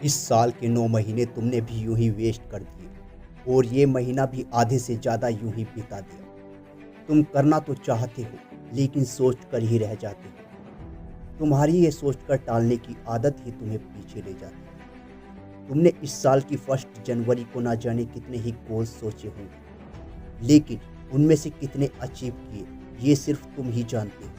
इस साल के 9 महीने तुमने भी यूं ही वेस्ट कर दिए और ये महीना भी आधे से ज़्यादा यूं ही बिता दिया। तुम करना तो चाहते हो लेकिन सोच कर ही रह जाते हो। तुम्हारी ये सोचकर टालने की आदत ही तुम्हें पीछे ले जाती है। तुमने इस साल की 1 जनवरी को ना जाने कितने ही गोल्स सोचे होंगे, लेकिन उनमें से कितने अचीव किए ये सिर्फ तुम ही जानते हो।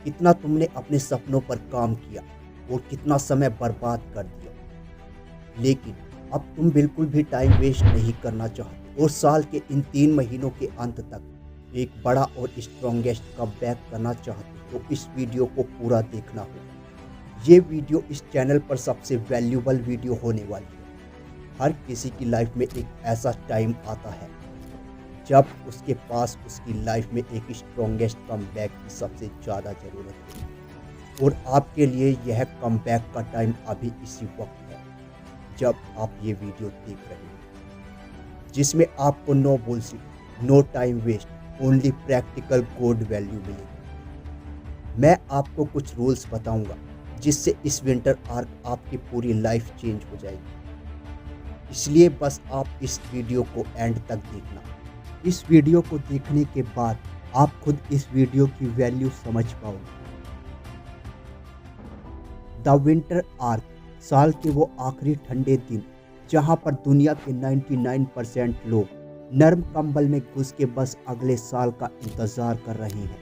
कितना तुमने अपने सपनों पर काम किया और कितना समय बर्बाद कर दिया। लेकिन अब तुम बिल्कुल भी टाइम वेस्ट नहीं करना चाहते और साल के इन 3 महीनों के अंत तक एक बड़ा और स्ट्रॉन्गेस्ट कमबैक करना चाहते हो तो इस वीडियो को पूरा देखना होगा। ये वीडियो इस चैनल पर सबसे वैल्यूबल वीडियो होने वाली है। हर किसी की लाइफ में एक ऐसा टाइम आता है जब उसके पास उसकी लाइफ में एक स्ट्रॉन्गेस्ट कमबैक की सबसे ज़्यादा ज़रूरत है और आपके लिए यह कमबैक का टाइम अभी इसी वक्त है जब आप ये वीडियो देख रहे हैं, जिसमें आपको no bullshit, no time waste, only practical good value मिलेगी। मैं आपको कुछ रूल्स बताऊंगा जिससे इस विंटर आर्क आपकी पूरी लाइफ चेंज हो जाएगी। इसलिए बस आप इस वीडियो को एंड तक देखना। इस वीडियो को देखने के बाद आप खुद इस वीडियो की वैल्यू समझ पाओगे। द विंटर आर्क, साल के वो आखिरी ठंडे दिन जहां पर दुनिया के 99% लोग नर्म कंबल में घुस के बस अगले साल का इंतजार कर रहे हैं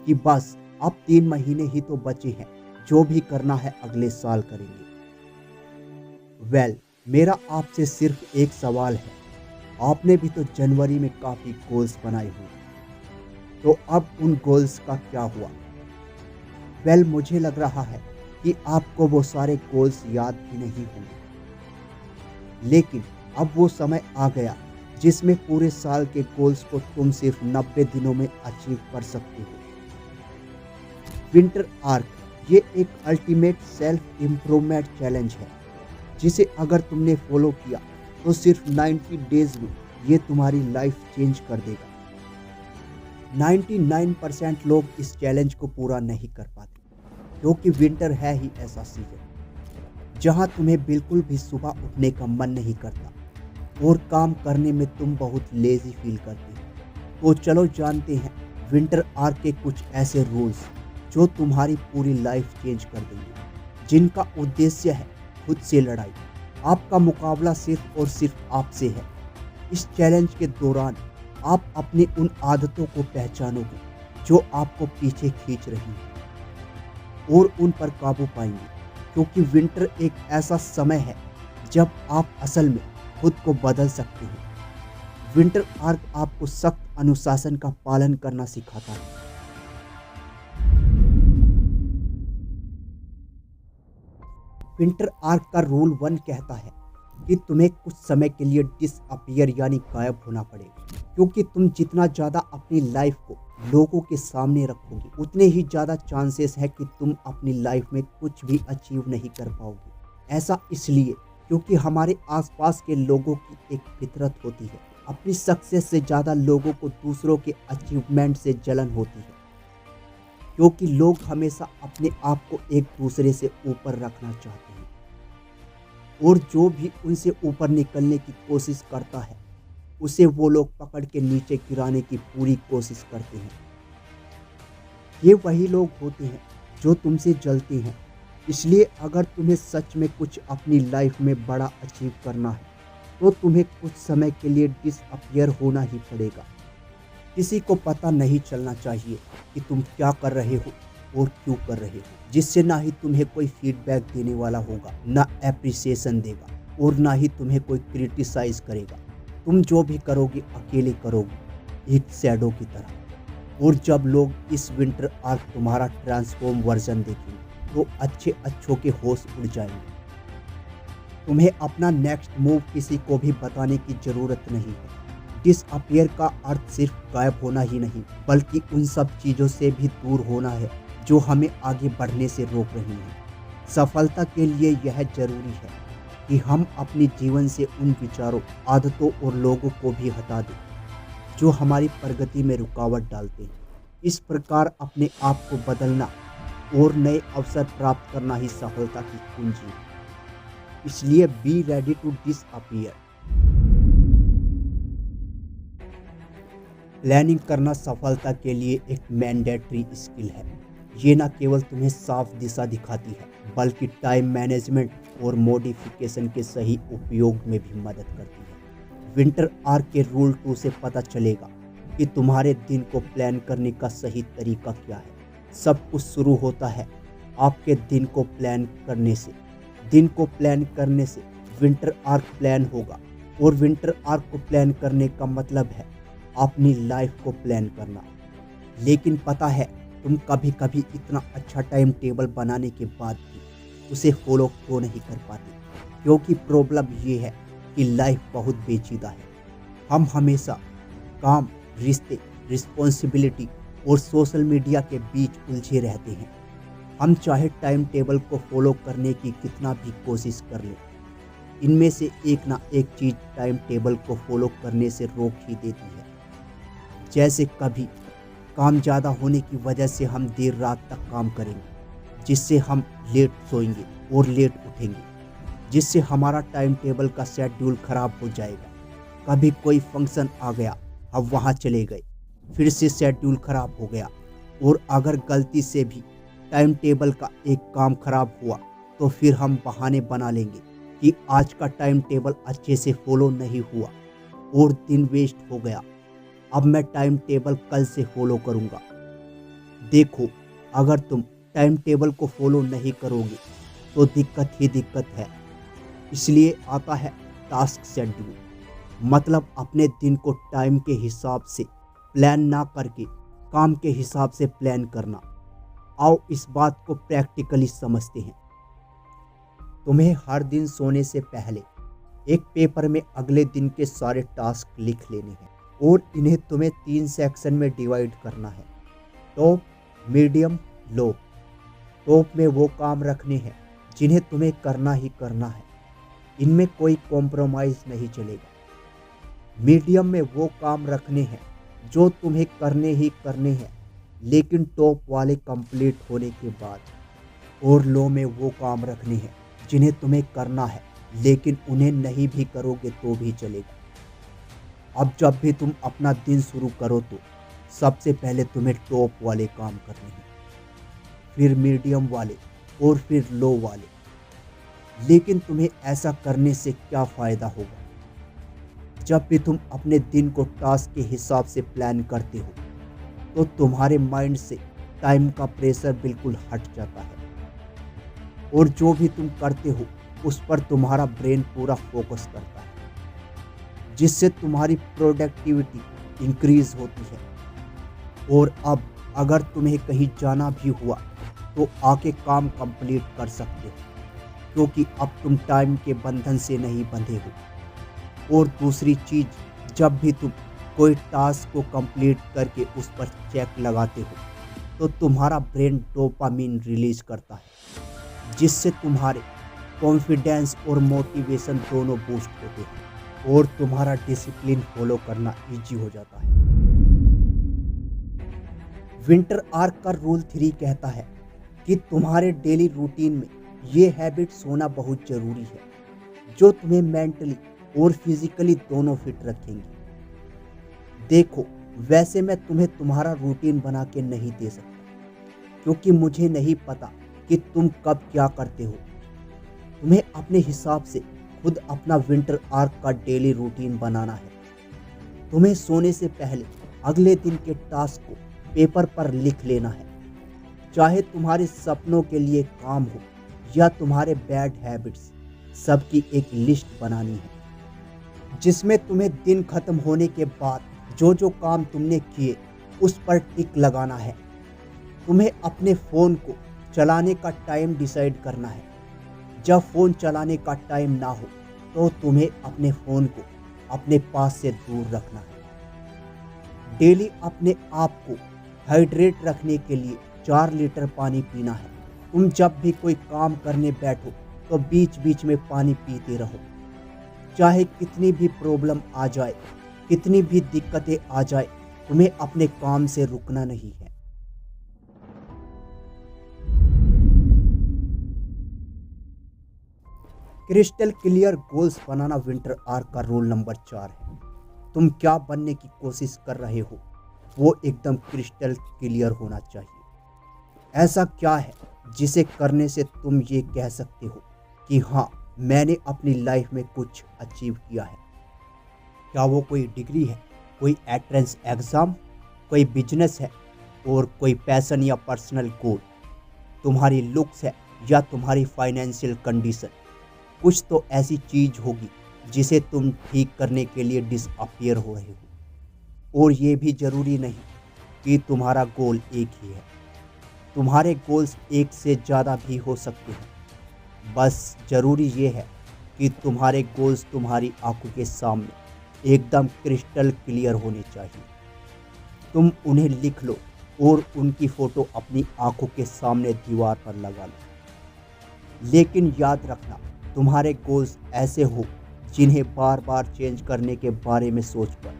कि बस अब 3 महीने ही तो बचे हैं, जो भी करना है अगले साल करेंगे। मेरा आपसे सिर्फ एक सवाल है, आपने भी तो जनवरी में काफ़ी गोल्स बनाए हुए, तो अब उन गोल्स का क्या हुआ? मुझे लग रहा है कि आपको वो सारे गोल्स याद भी नहीं होंगे, लेकिन अब वो समय आ गया जिसमें पूरे साल के गोल्स को तुम सिर्फ 90 दिनों में अचीव कर सकते हो। विंटर आर्क ये एक अल्टीमेट सेल्फ इम्प्रूवमेंट चैलेंज है जिसे अगर तुमने फॉलो किया तो सिर्फ 90 डेज में ये तुम्हारी लाइफ चेंज कर देगा। 99% लोग इस चैलेंज को पूरा नहीं कर पाते क्योंकि विंटर है ही ऐसा सीजन जहां तुम्हें बिल्कुल भी सुबह उठने का मन नहीं करता और काम करने में तुम बहुत लेजी फील करते हो। तो चलो जानते हैं विंटर आर्क के कुछ ऐसे रूल्स जो तुम्हारी पूरी लाइफ चेंज कर देंगे, जिनका उद्देश्य है खुद से लड़ाई। आपका मुकाबला सिर्फ और सिर्फ आपसे है। इस चैलेंज के दौरान आप अपनी उन आदतों को पहचानोगे जो आपको पीछे खींच रही हैं और उन पर काबू पाएंगे, क्योंकि विंटर एक ऐसा समय है जब आप असल में खुद को बदल सकते हैं। विंटर आर्क आपको सख्त अनुशासन का पालन करना सिखाता है। विंटर आर्क का रूल 1 कहता है कि तुम्हें कुछ समय के लिए डिसअपियर यानी गायब होना पड़ेगा, क्योंकि तुम जितना ज़्यादा अपनी लाइफ को लोगों के सामने रखोगे उतने ही ज़्यादा चांसेस है कि तुम अपनी लाइफ में कुछ भी अचीव नहीं कर पाओगे। ऐसा इसलिए क्योंकि हमारे आसपास के लोगों की एक फितरत होती है, अपनी सक्सेस से ज़्यादा लोगों को दूसरों के अचीवमेंट से जलन होती है, क्योंकि लोग हमेशा अपने आप को एक दूसरे से ऊपर रखना चाहते हैं और जो भी उनसे ऊपर निकलने की कोशिश करता है उसे वो लोग पकड़ के नीचे गिराने की पूरी कोशिश करते हैं। ये वही लोग होते हैं जो तुमसे जलते हैं। इसलिए अगर तुम्हें सच में कुछ अपनी लाइफ में बड़ा अचीव करना है तो तुम्हें कुछ समय के लिए डिसअपियर होना ही पड़ेगा। किसी को पता नहीं चलना चाहिए कि तुम क्या कर रहे हो और क्यों कर रहे हो, जिससे ना ही तुम्हें कोई फीडबैक देने वाला होगा, ना एप्रिसिएशन देगा और ना ही तुम्हें कोई क्रिटिसाइज करेगा। तुम जो भी करोगे अकेले करोगे, एक शैडो की तरह। और जब लोग इस विंटर आर्क तुम्हारा ट्रांसफॉर्म वर्जन देखेंगे तो अच्छों के होश उड़ जाएंगे। तुम्हें अपना नेक्स्ट मूव किसी को भी बताने की ज़रूरत नहीं है। डिसअपियर का अर्थ सिर्फ गायब होना ही नहीं, बल्कि उन सब चीज़ों से भी दूर होना है जो हमें आगे बढ़ने से रोक रही हैं। सफलता के लिए यह ज़रूरी है कि हम अपने जीवन से उन विचारों, आदतों और लोगों को भी हटा दें जो हमारी प्रगति में रुकावट डालते हैं। इस प्रकार अपने आप को बदलना और नए अवसर प्राप्त करना ही सफलता की कुंजी है। इसलिए be ready to disappear. Planning करना सफलता के लिए एक मैंडेटरी स्किल है। ये न केवल तुम्हें साफ दिशा दिखाती है बल्कि टाइम मैनेजमेंट और मॉडिफिकेशन के सही उपयोग में भी मदद करती है। विंटर आर्क के रूल 2 से पता चलेगा कि तुम्हारे दिन को प्लान करने का सही तरीका क्या है। सब कुछ शुरू होता है आपके दिन को प्लान करने से। दिन को प्लान करने से विंटर आर्क प्लान होगा और विंटर आर्क को प्लान करने का मतलब है अपनी लाइफ को प्लान करना। लेकिन पता है तुम कभी कभी इतना अच्छा टाइम टेबल बनाने के बाद भी उसे फॉलो क्यों नहीं कर पाते? क्योंकि प्रॉब्लम ये है कि लाइफ बहुत पेचीदा है। हम हमेशा काम, रिश्ते, रिस्पॉन्सिबिलिटी और सोशल मीडिया के बीच उलझे रहते हैं। हम चाहे टाइम टेबल को फॉलो करने की कितना भी कोशिश कर लें, इनमें से एक ना एक चीज़ टाइम टेबल को फॉलो करने से रोक ही देती है। जैसे कभी काम ज़्यादा होने की वजह से हम देर रात तक काम करेंगे, जिससे हम लेट सोएंगे और लेट उठेंगे, जिससे हमारा टाइम टेबल का शेड्यूल ख़राब हो जाएगा। कभी कोई फंक्शन आ गया, हम वहाँ चले गए, फिर से शेड्यूल ख़राब हो गया। और अगर गलती से भी टाइम टेबल का एक काम ख़राब हुआ तो फिर हम बहाने बना लेंगे कि आज का टाइम टेबल अच्छे से फॉलो नहीं हुआ और दिन वेस्ट हो गया। अब मैं टाइम टेबल कल से फॉलो करूँगा। देखो, अगर तुम टाइम टेबल को फॉलो नहीं करोगे तो दिक्कत ही दिक्कत है। इसलिए आता है टास्क शेड्यूल, मतलब अपने दिन को टाइम के हिसाब से प्लान ना करके काम के हिसाब से प्लान करना। आओ इस बात को प्रैक्टिकली समझते हैं। तुम्हें हर दिन सोने से पहले एक पेपर में अगले दिन के सारे टास्क लिख लेने हैं और इन्हें तुम्हें 3 सेक्शन में डिवाइड करना है, टॉप, मीडियम, लो। टॉप में वो काम रखने हैं जिन्हें तुम्हें करना ही करना है, इनमें कोई कॉम्प्रोमाइज़ नहीं चलेगा। मीडियम में वो काम रखने हैं जो तुम्हें करने ही करने हैं लेकिन टॉप वाले कंप्लीट होने के बाद। और लो में वो काम रखने हैं जिन्हें तुम्हें करना है लेकिन उन्हें नहीं भी करोगे तो भी चलेगा। अब जब भी तुम अपना दिन शुरू करो तो सबसे पहले तुम्हें टॉप वाले काम करने हैं, फिर मीडियम वाले और फिर लो वाले। लेकिन तुम्हें ऐसा करने से क्या फ़ायदा होगा? जब भी तुम अपने दिन को टास्क के हिसाब से प्लान करते हो तो तुम्हारे माइंड से टाइम का प्रेशर बिल्कुल हट जाता है और जो भी तुम करते हो उस पर तुम्हारा ब्रेन पूरा फोकस करता है, जिससे तुम्हारी प्रोडक्टिविटी इंक्रीज होती है। और अब अगर तुम्हें कहीं जाना भी हुआ तो आके काम कंप्लीट कर सकते हो क्योंकि अब तुम टाइम के बंधन से नहीं बंधे हो। और दूसरी चीज़, जब भी तुम कोई टास्क को कंप्लीट करके उस पर चेक लगाते हो तो तुम्हारा ब्रेन डोपामिन रिलीज करता है, जिससे तुम्हारे कॉन्फिडेंस और मोटिवेशन दोनों बूस्ट होते हैं और तुम्हारा डिसिप्लिन फॉलो करना इजी हो जाता है। विंटर आर्क का रूल 3 कहता है कि तुम्हारे डेली रूटीन में ये हैबिट्स होना बहुत ज़रूरी है जो तुम्हें मेंटली और फिजिकली दोनों फिट रखेंगी। देखो, वैसे मैं तुम्हें तुम्हारा रूटीन बना के नहीं दे सकता क्योंकि मुझे नहीं पता कि तुम कब क्या करते हो। तुम्हें अपने हिसाब से खुद अपना विंटर आर्क का डेली रूटीन बनाना है। तुम्हें सोने से पहले अगले दिन के टास्क को पेपर पर लिख लेना है, चाहे तुम्हारे सपनों के लिए काम हो या तुम्हारे बैड हैबिट्स, सबकी एक लिस्ट बनानी है जिसमें तुम्हें दिन खत्म होने के बाद जो जो काम तुमने किए उस पर टिक लगाना है। तुम्हें अपने फ़ोन को चलाने का टाइम डिसाइड करना है। जब फ़ोन चलाने का टाइम ना हो तो तुम्हें अपने फ़ोन को अपने पास से दूर रखना है। डेली अपने आप को हाइड्रेट रखने के लिए 4 लीटर पानी पीना है। तुम जब भी कोई काम करने बैठो तो बीच बीच में पानी पीते रहो। चाहे कितनी भी प्रॉब्लम आ जाए, कितनी भी दिक्कतें आ जाए, तुम्हें अपने काम से रुकना नहीं है। क्रिस्टल क्लियर गोल्स बनाना विंटर आर्क का रूल नंबर 4 है। तुम क्या बनने की कोशिश कर रहे हो वो एकदम क्रिस्टल क्लियर होना चाहिए। ऐसा क्या है जिसे करने से तुम ये कह सकते हो कि हाँ, मैंने अपनी लाइफ में कुछ अचीव किया है। क्या वो कोई डिग्री है, कोई एंट्रेंस एग्ज़ाम, कोई बिजनेस है और कोई पैशन या पर्सनल गोल, तुम्हारी लुक्स है या तुम्हारी फाइनेंशियल कंडीशन। कुछ तो ऐसी चीज़ होगी जिसे तुम ठीक करने के लिए डिसअपियर हो रहे हो। और ये भी ज़रूरी नहीं कि तुम्हारा गोल एक ही है, तुम्हारे गोल्स एक से ज़्यादा भी हो सकते हैं। बस ज़रूरी ये है कि तुम्हारे गोल्स तुम्हारी आंखों के सामने एकदम क्रिस्टल क्लियर होने चाहिए। तुम उन्हें लिख लो और उनकी फ़ोटो अपनी आंखों के सामने दीवार पर लगा लो। लेकिन याद रखना, तुम्हारे गोल्स ऐसे हो जिन्हें बार बार चेंज करने के बारे में सोचकर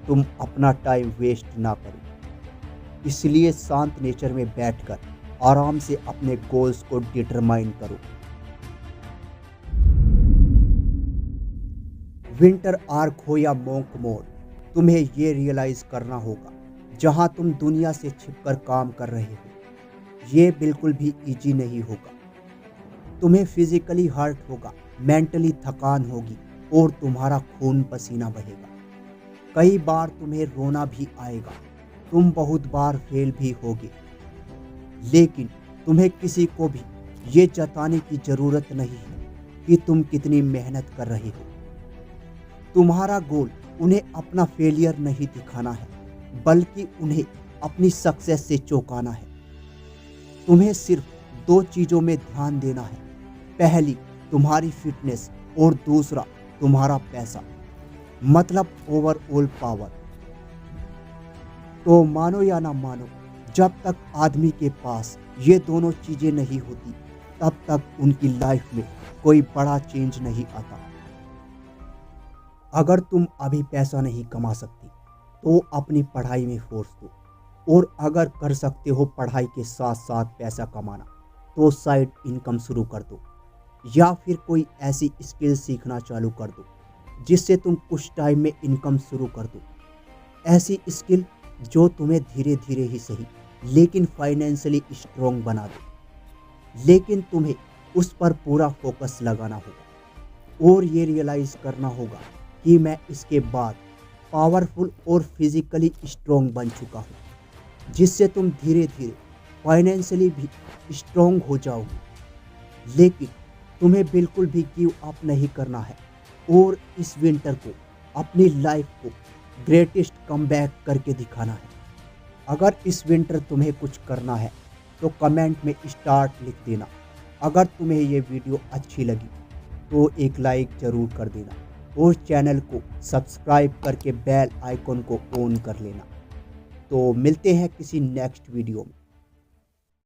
तुम अपना टाइम वेस्ट ना करो। इसलिए शांत नेचर में बैठकर आराम से अपने गोल्स को डिटरमाइन करो। विंटर आर्क हो या मॉन्क मोड, तुम्हें ये रियलाइज़ करना होगा जहां तुम दुनिया से छिपकर काम कर रहे हो ये बिल्कुल भी इजी नहीं होगा। तुम्हें फिजिकली हर्ट होगा, मेंटली थकान होगी और तुम्हारा खून पसीना बहेगा। कई बार तुम्हें रोना भी आएगा, तुम बहुत बार फेल भी होगे। लेकिन तुम्हें किसी को भी ये जताने की ज़रूरत नहीं है कि तुम कितनी मेहनत कर रहे हो। तुम्हारा गोल उन्हें अपना फेलियर नहीं दिखाना है, बल्कि उन्हें अपनी सक्सेस से चौंकाना है। तुम्हें सिर्फ दो चीज़ों में ध्यान देना है, पहली तुम्हारी फिटनेस और दूसरा तुम्हारा पैसा, मतलब ओवरऑल पावर। तो मानो या ना मानो, जब तक आदमी के पास ये दोनों चीज़ें नहीं होती तब तक उनकी लाइफ में कोई बड़ा चेंज नहीं आता। अगर तुम अभी पैसा नहीं कमा सकती तो अपनी पढ़ाई में फोर्स दो, और अगर कर सकते हो पढ़ाई के साथ साथ पैसा कमाना तो साइड इनकम शुरू कर दो, या फिर कोई ऐसी स्किल सीखना चालू कर दो जिससे तुम कुछ टाइम में इनकम शुरू कर दो। ऐसी स्किल जो तुम्हें धीरे धीरे ही सही लेकिन फाइनेंशियली स्ट्रॉन्ग बना दे। लेकिन तुम्हें उस पर पूरा फोकस लगाना होगा और ये रियलाइज़ करना होगा कि मैं इसके बाद पावरफुल और फिजिकली स्ट्रॉन्ग बन चुका हूँ, जिससे तुम धीरे धीरे फाइनेंशियली भी स्ट्रॉन्ग हो जाओगे। लेकिन तुम्हें बिल्कुल भी गिव अप नहीं करना है और इस विंटर को, अपनी लाइफ को ग्रेटेस्ट कमबैक करके दिखाना है। अगर इस विंटर तुम्हें कुछ करना है तो कमेंट में स्टार्ट लिख देना। अगर तुम्हें ये वीडियो अच्छी लगी तो एक लाइक ज़रूर कर देना और चैनल को सब्सक्राइब करके बेल आइकन को ऑन कर लेना। तो मिलते हैं किसी नेक्स्ट वीडियो में।